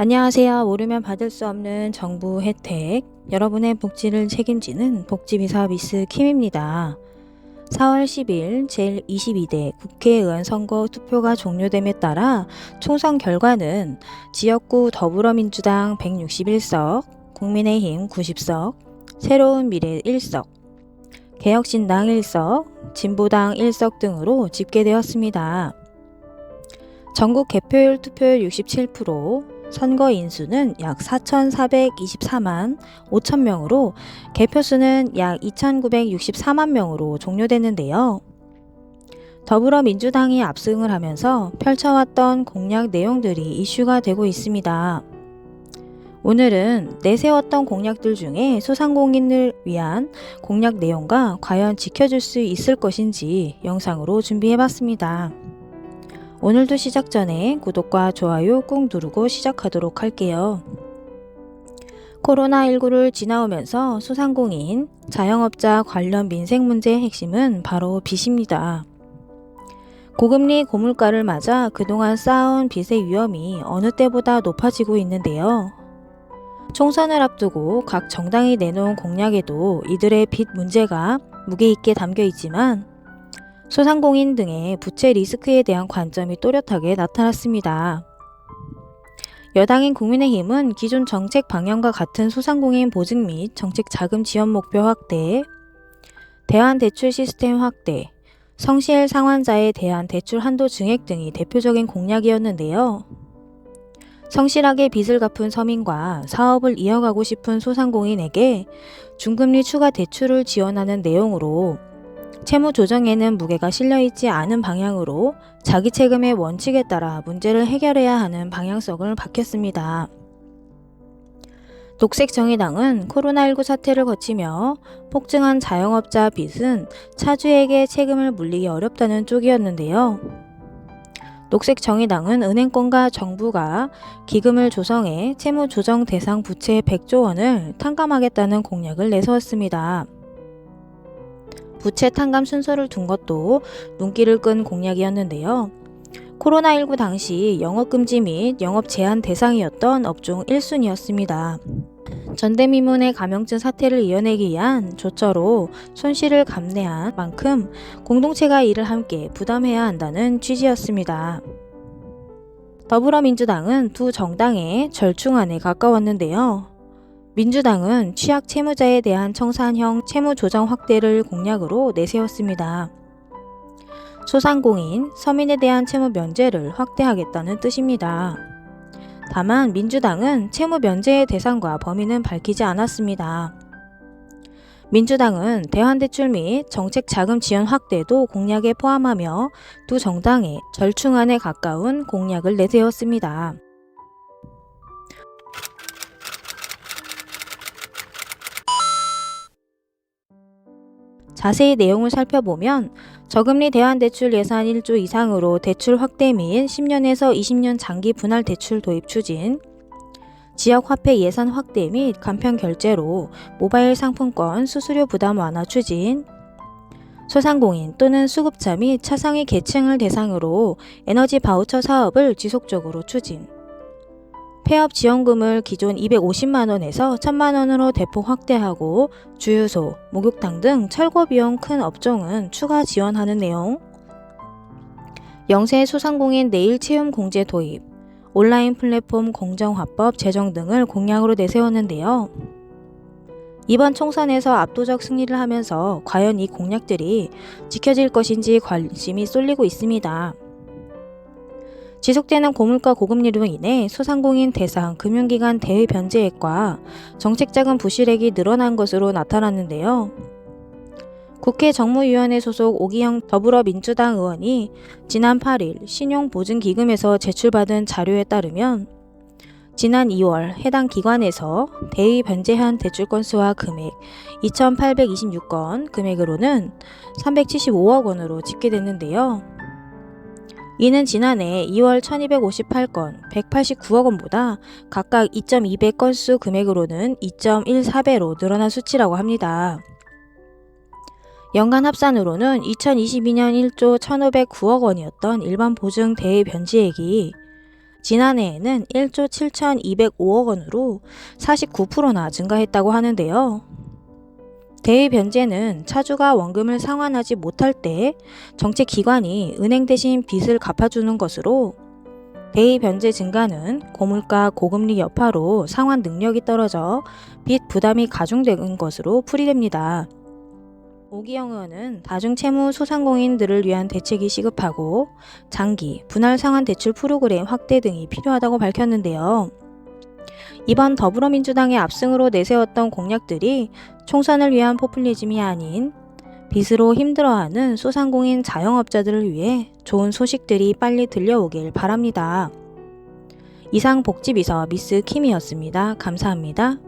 안녕하세요. 모르면 받을 수 없는 정부 혜택, 여러분의 복지를 책임지는 복지비서 미스 킴입니다. 4월 10일 제22대 국회의원 선거 투표가 종료됨에 따라 총선 결과는 지역구 더불어민주당 161석, 국민의힘 90석, 새로운 미래 1석, 개혁신당 1석, 진보당 1석 등으로 집계되었습니다. 전국 개표율 투표율 67%, 선거 인수는 약 4,424만 5천 명으로 개표수는 약 2,964만 명으로 종료됐는데요. 더불어민주당이 압승을 하면서 펼쳐왔던 공약 내용들이 이슈가 되고 있습니다. 오늘은 내세웠던 공약들 중에 소상공인을 위한 공약 내용과 과연 지켜줄 수 있을 것인지 영상으로 준비해봤습니다. 오늘도 시작 전에 구독과 좋아요 꾹 누르고 시작하도록 할게요. 코로나19를 지나오면서 소상공인, 자영업자 관련 민생 문제의 핵심은 바로 빚입니다. 고금리 고물가를 맞아 그동안 쌓아온 빚의 위험이 어느 때보다 높아지고 있는데요. 총선을 앞두고 각 정당이 내놓은 공약에도 이들의 빚 문제가 무게 있게 담겨 있지만 소상공인 등의 부채 리스크에 대한 관점이 또렷하게 나타났습니다. 여당인 국민의힘은 기존 정책 방향과 같은 소상공인 보증 및 정책 자금 지원 목표 확대, 대환 대출 시스템 확대, 성실 상환자에 대한 대출 한도 증액 등이 대표적인 공약이었는데요. 성실하게 빚을 갚은 서민과 사업을 이어가고 싶은 소상공인에게 중금리 추가 대출을 지원하는 내용으로 채무 조정에는 무게가 실려있지 않은 방향으로 자기 책임의 원칙에 따라 문제를 해결해야 하는 방향성을 밝혔습니다. 녹색정의당은 코로나19 사태를 거치며 폭증한 자영업자 빚은 차주에게 책임을 물리기 어렵다는 쪽이었는데요. 녹색정의당은 은행권과 정부가 기금을 조성해 채무 조정 대상 부채 100조 원을 탕감하겠다는 공약을 내세웠습니다. 부채 탕감 순서를 둔 것도 눈길을 끈 공약이었는데요. 코로나19 당시 영업금지 및 영업 제한 대상이었던 업종 1순위였습니다. 전대미문의 감염증 사태를 이겨내기 위한 조처로 손실을 감내한 만큼 공동체가 이를 함께 부담해야 한다는 취지였습니다. 더불어민주당은 두 정당의 절충안에 가까웠는데요. 민주당은 취약 채무자에 대한 청산형 채무 조정 확대를 공약으로 내세웠습니다. 소상공인, 서민에 대한 채무 면제를 확대하겠다는 뜻입니다. 다만 민주당은 채무 면제의 대상과 범위는 밝히지 않았습니다. 민주당은 대환대출 및 정책 자금 지원 확대도 공약에 포함하며 두 정당의 절충안에 가까운 공약을 내세웠습니다. 자세히 내용을 살펴보면 저금리 대환대출 예산 1조 이상으로 대출 확대 및 10년에서 20년 장기 분할 대출 도입 추진, 지역화폐 예산 확대 및 간편 결제로 모바일 상품권 수수료 부담 완화 추진, 소상공인 또는 수급자 및 차상위 계층을 대상으로 에너지 바우처 사업을 지속적으로 추진, 폐업 지원금을 기존 250만원에서 1000만원으로 대폭 확대하고 주유소, 목욕탕 등 철거 비용 큰 업종은 추가 지원하는 내용, 영세 소상공인 내일 채용 공제 도입, 온라인 플랫폼 공정화법 제정 등을 공약으로 내세웠는데요. 이번 총선에서 압도적 승리를 하면서 과연 이 공약들이 지켜질 것인지 관심이 쏠리고 있습니다. 지속되는 고물가 고금리로 인해 소상공인 대상 금융기관 대외 변제액과 정책자금 부실액이 늘어난 것으로 나타났는데요. 국회 정무위원회 소속 오기영 더불어민주당 의원이 지난 8일 신용보증기금에서 제출받은 자료에 따르면 지난 2월 해당 기관에서 대위 변제한 대출 건수와 금액 2,826건, 금액으로는 375억 원으로 집계됐는데요. 이는 지난해 2월 1258건, 189억 원보다 각각 2.200건수 금액으로는 2.14배로 늘어난 수치라고 합니다. 연간 합산으로는 2022년 1조 1,509억 원이었던 일반 보증 대위 변제액이 지난해에는 1조 7,205억 원으로 49%나 증가했다고 하는데요. 대위 변제는 차주가 원금을 상환하지 못할 때 정책기관이 은행 대신 빚을 갚아주는 것으로, 대위 변제 증가는 고물가 고금리 여파로 상환 능력이 떨어져 빚 부담이 가중되는 것으로 풀이됩니다. 오기영 의원은 다중채무 소상공인들을 위한 대책이 시급하고 장기 분할 상환 대출 프로그램 확대 등이 필요하다고 밝혔는데요. 이번 더불어민주당의 압승으로 내세웠던 공약들이 총선을 위한 포퓰리즘이 아닌 빚으로 힘들어하는 소상공인 자영업자들을 위해 좋은 소식들이 빨리 들려오길 바랍니다. 이상 복지비서 미스 킴이었습니다. 감사합니다.